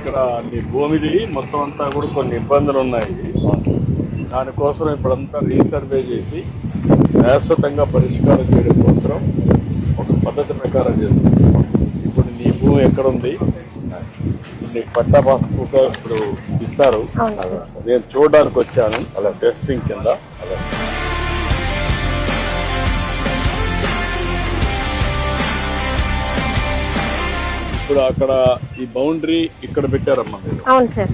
ఇక్కడ నీ భూమిది మొత్తం అంతా కూడా కొన్ని ఇబ్బందులు ఉన్నాయి. దానికోసం ఇప్పుడంతా రీసర్వే చేసి శాశ్వతంగా పరిష్కారం చేయడం కోసం ఒక పద్ధతి ప్రకారం చేస్తుంది. ఇప్పుడు నీ భూమి ఎక్కడుంది, నీకు పట్టా పాస్బుక్ ఇప్పుడు ఇస్తారు. నేను చూడడానికి వచ్చాను అలా టెస్టింగ్ కింద. ఇప్పుడు అక్కడ ఈ బౌండరీ ఇక్కడ పెట్టారమ్మా మీరు. అవును సార్,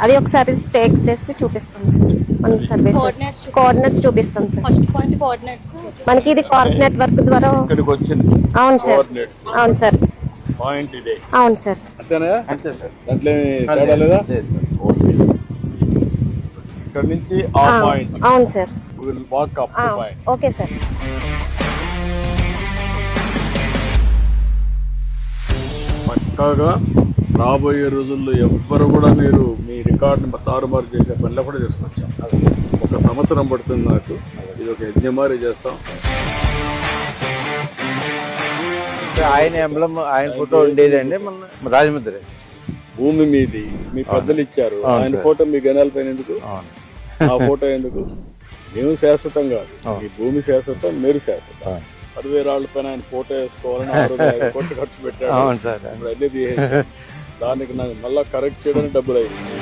అది ఒకసారి టేక్ చేసి చూపిస్తాం సార్. మనం సర్వే కోఆర్డినేట్స్ చూపిస్తాం సార్. ఫస్ట్ పాయింట్ కోఆర్డినేట్స్ మనకి ఇది కార్స్ నెట్వర్క్ ద్వారా. ఇక్కడికి వచ్చింది. అవును సార్, కోఆర్డినేట్స్ అవును సార్, పాయింట్ ఇదే. అవును సార్. అంతేనా? అంతే సార్. దాంట్లో తేడా లేదా? ఓకే. ఇక్కడ నుంచి ఆ పాయింట్. అవును sir. Will walk up to point. Okay sir. పక్కాగా రాబోయే రోజుల్లో ఎవ్వరు కూడా మీరు మీ రికార్డుని తారుమారు చేసే పనిలో కూడా చేసుకొచ్చాం. ఒక సంవత్సరం పడుతుంది నాకు. ఇది ఒక యజ్ఞమారి చేస్తాం. ఆయన ఎంబ్లం, ఆయన ఫోటో ఉండేదండి మన రాజముద్ర. భూమి మీది మీ పెద్దలు ఇచ్చారు. ఆయన ఫోటో మీ గణాల పైన ఎందుకు? ఆ ఫోటో ఎందుకు? మేము శాశ్వతం కాదు, ఈ భూమి శాశ్వతం, మీరు శాశ్వతం. 10,000 పైన ఆయన ఫోటో వేసుకోవాలని 6 కోట్లు ఖర్చు పెట్టాడు. దానికి నాకు మళ్ళా కరెక్ట్ చేయడానికి డబ్బులు అయింది.